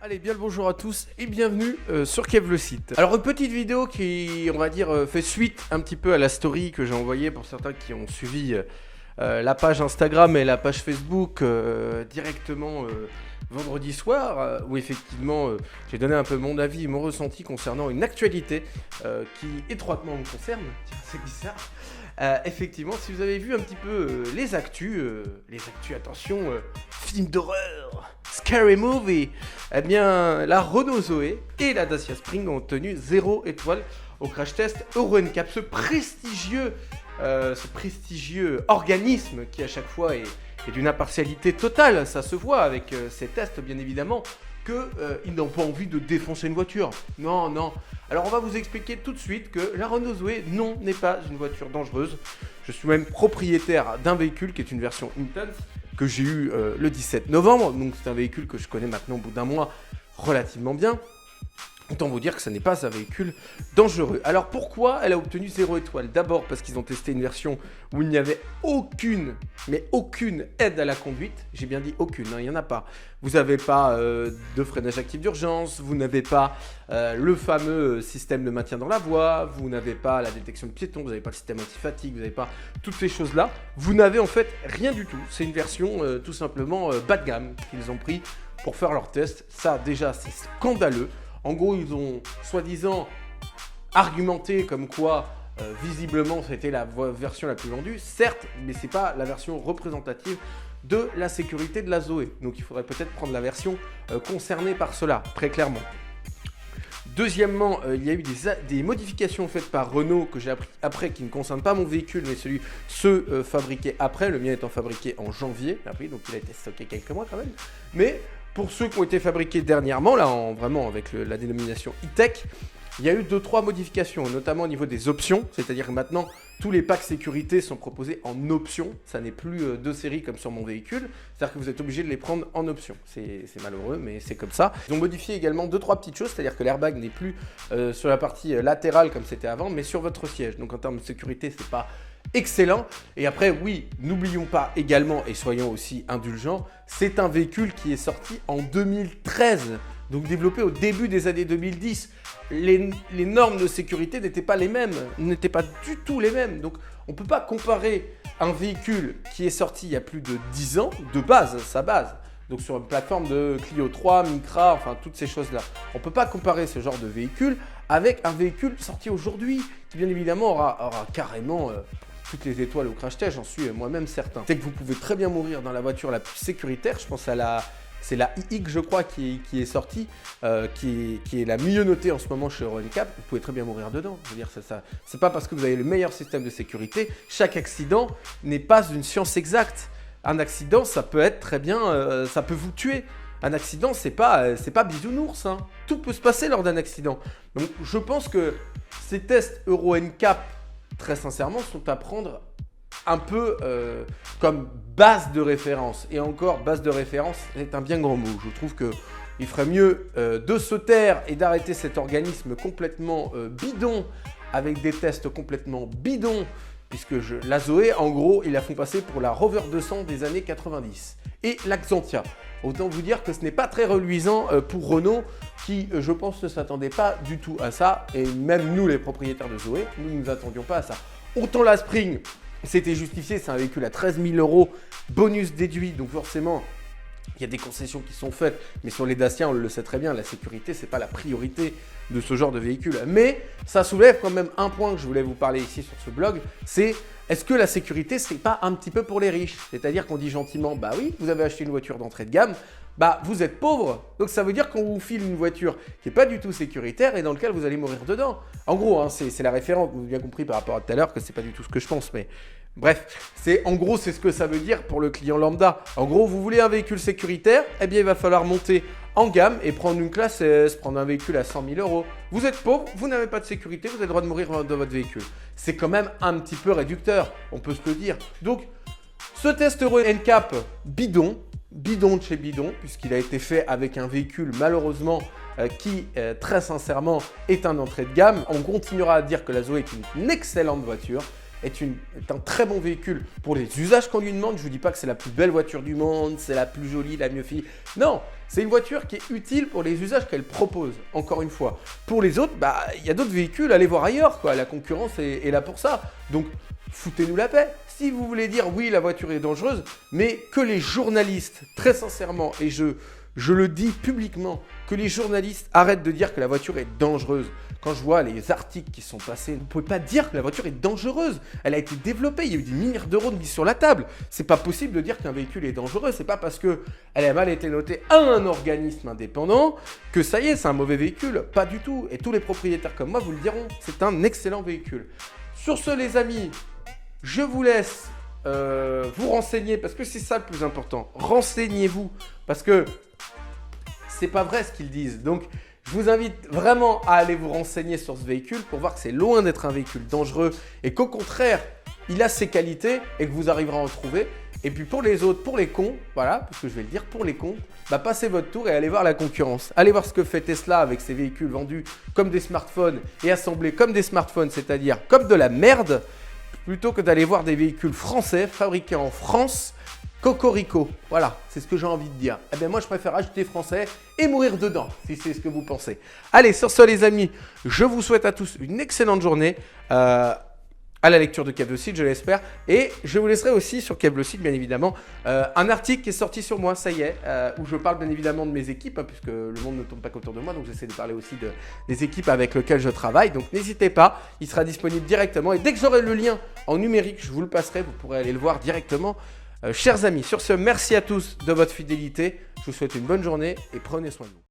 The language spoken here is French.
Allez, bien le bonjour à tous et bienvenue sur Kev le site. Alors une petite vidéo qui, on va dire, fait suite un petit peu à la story que j'ai envoyée pour certains qui ont suivi la page Instagram et la page Facebook directement vendredi soir, où effectivement j'ai donné un peu mon avis et mon ressenti concernant une actualité qui étroitement me concerne. Tiens, c'est bizarre. Effectivement, si vous avez vu un petit peu les actus, attention, film d'horreur, scary movie, eh bien la Renault Zoé et la Dacia Spring ont obtenu 0 étoile au crash test Euro NCAP, ce prestigieux organisme qui à chaque fois est d'une impartialité totale. Ça se voit avec ces tests bien évidemment qu'ils n'ont pas envie de défoncer une voiture. Non. Alors on va vous expliquer tout de suite que la Renault Zoé, non, n'est pas une voiture dangereuse. Je suis même propriétaire d'un véhicule qui est une version Intense que j'ai eu le 17 novembre. Donc c'est un véhicule que je connais maintenant au bout d'un mois relativement bien. Autant vous dire que ce n'est pas un véhicule dangereux. Alors pourquoi elle a obtenu 0 étoile? D'abord parce qu'ils ont testé une version où il n'y avait aucune aide à la conduite. J'ai bien dit aucune, il n'y en a pas. Vous n'avez pas de freinage actif d'urgence, vous n'avez pas le fameux système de maintien dans la voie, vous n'avez pas la détection de piétons, vous n'avez pas le système anti-fatigue, vous n'avez pas toutes ces choses-là. Vous n'avez en fait rien du tout. C'est une version tout simplement bas de gamme qu'ils ont pris pour faire leur test. Ça déjà c'est scandaleux. En gros, ils ont soi-disant argumenté comme quoi, visiblement, c'était la version la plus vendue. Certes, mais ce n'est pas la version représentative de la sécurité de la Zoé. Donc, il faudrait peut-être prendre la version concernée par cela, très clairement. Deuxièmement, il y a eu des modifications faites par Renault que j'ai appris après, qui ne concernent pas mon véhicule, mais ceux fabriqués après. Le mien étant fabriqué en janvier, donc il a été stocké quelques mois quand même. Mais pour ceux qui ont été fabriqués dernièrement, là, vraiment avec la dénomination e-tech, il y a eu 2-3 modifications, notamment au niveau des options, c'est-à-dire que maintenant, tous les packs sécurité sont proposés en option. Ça n'est plus de série comme sur mon véhicule, c'est-à-dire que vous êtes obligé de les prendre en option. C'est malheureux, mais c'est comme ça. Ils ont modifié également 2-3 petites choses, c'est-à-dire que l'airbag n'est plus sur la partie latérale comme c'était avant, mais sur votre siège. Donc en termes de sécurité, c'est pas excellent. Et après, oui, n'oublions pas également, et soyons aussi indulgents, c'est un véhicule qui est sorti en 2013, donc développé au début des années 2010. Les normes de sécurité n'étaient pas les mêmes, n'étaient pas du tout les mêmes. Donc on ne peut pas comparer un véhicule qui est sorti il y a plus de 10 ans, de base, sa base, donc sur une plateforme de Clio 3, Micra, enfin toutes ces choses-là. On ne peut pas comparer ce genre de véhicule avec un véhicule sorti aujourd'hui, qui bien évidemment aura carrément toutes les étoiles au crash test, j'en suis moi-même certain. C'est que vous pouvez très bien mourir dans la voiture la plus sécuritaire, je pense à c'est la iX je crois qui est sortie, qui est la mieux notée en ce moment chez Euro NCAP. Vous pouvez très bien mourir dedans. Je veux dire, c'est pas parce que vous avez le meilleur système de sécurité. Chaque accident n'est pas une science exacte. Un accident, ça peut être très bien, ça peut vous tuer. Un accident, c'est pas bisounours. Hein. Tout peut se passer lors d'un accident. Donc je pense que ces tests Euro NCAP, très sincèrement, sont à prendre un peu comme base de référence. Et encore, base de référence est un bien grand mot. Je trouve qu'il ferait mieux de se taire et d'arrêter cet organisme complètement bidon, avec des tests complètement bidons, puisque la Zoé, en gros, ils la font passer pour la Rover 200 des années 90. Et l'Axantia. Autant vous dire que ce n'est pas très reluisant pour Renault, qui, je pense, ne s'attendait pas du tout à ça. Et même nous, les propriétaires de Zoé, nous ne nous attendions pas à ça. Autant la Spring, c'était justifié, c'est un véhicule à 13 000 €, bonus déduit, donc forcément, il y a des concessions qui sont faites, mais sur les Dacia, on le sait très bien, la sécurité, c'est pas la priorité de ce genre de véhicule. Mais ça soulève quand même un point que je voulais vous parler ici sur ce blog, c'est est-ce que la sécurité, c'est pas un petit peu pour les riches? C'est-à-dire qu'on dit gentiment, bah oui, vous avez acheté une voiture d'entrée de gamme, bah vous êtes pauvre, donc ça veut dire qu'on vous file une voiture qui n'est pas du tout sécuritaire et dans laquelle vous allez mourir dedans. En gros, hein, c'est la référence, vous avez bien compris par rapport à tout à l'heure que c'est pas du tout ce que je pense, mais bref, c'est ce que ça veut dire pour le client lambda. En gros, vous voulez un véhicule sécuritaire, eh bien il va falloir monter en gamme et prendre une classe S, prendre un véhicule à 100 000 €. Vous êtes pauvre, vous n'avez pas de sécurité, vous avez le droit de mourir dans votre véhicule. C'est quand même un petit peu réducteur, on peut se le dire. Donc, ce test Euro NCAP bidon de chez bidon, puisqu'il a été fait avec un véhicule malheureusement qui, très sincèrement, est un entrée de gamme. On continuera à dire que la Zoé est une excellente voiture. est un très bon véhicule pour les usages qu'on lui demande. Je ne vous dis pas que c'est la plus belle voiture du monde, c'est la plus jolie, la mieux finie. Non, c'est une voiture qui est utile pour les usages qu'elle propose, encore une fois. Pour les autres, il y a d'autres véhicules, allez voir ailleurs, quoi. La concurrence est là pour ça. Donc, foutez-nous la paix. Si vous voulez dire oui, la voiture est dangereuse, mais que les journalistes, très sincèrement, et je le dis publiquement, que les journalistes arrêtent de dire que la voiture est dangereuse. Quand je vois les articles qui sont passés, vous ne pouvez pas dire que la voiture est dangereuse. Elle a été développée, il y a eu des milliards d'euros de mis sur la table. C'est pas possible de dire qu'un véhicule est dangereux. C'est pas parce qu'elle a mal été notée à un organisme indépendant que ça y est, c'est un mauvais véhicule. Pas du tout. Et tous les propriétaires comme moi vous le diront, c'est un excellent véhicule. Sur ce, les amis, je vous laisse vous renseigner parce que c'est ça le plus important. Renseignez-vous parce que c'est pas vrai ce qu'ils disent. Donc, je vous invite vraiment à aller vous renseigner sur ce véhicule pour voir que c'est loin d'être un véhicule dangereux et qu'au contraire, il a ses qualités et que vous arriverez à en trouver. Et puis pour les autres, pour les cons, voilà, parce que je vais le dire, pour les cons, passez votre tour et allez voir la concurrence. Allez voir ce que fait Tesla avec ses véhicules vendus comme des smartphones et assemblés comme des smartphones, c'est-à-dire comme de la merde, plutôt que d'aller voir des véhicules français fabriqués en France. Cocorico, voilà, c'est ce que j'ai envie de dire. Eh bien moi je préfère acheter français et mourir dedans, si c'est ce que vous pensez. Allez, sur ce les amis, je vous souhaite à tous une excellente journée à la lecture de Kev le Site, je l'espère. Et je vous laisserai aussi sur Kev le Site, bien évidemment, un article qui est sorti sur moi, ça y est, où je parle bien évidemment de mes équipes, hein, puisque le monde ne tourne pas qu'autour de moi, donc j'essaie de parler aussi des équipes avec lesquelles je travaille. Donc n'hésitez pas, il sera disponible directement. Et dès que j'aurai le lien en numérique, je vous le passerai, vous pourrez aller le voir directement. Chers amis, sur ce, merci à tous de votre fidélité. Je vous souhaite une bonne journée et prenez soin de vous.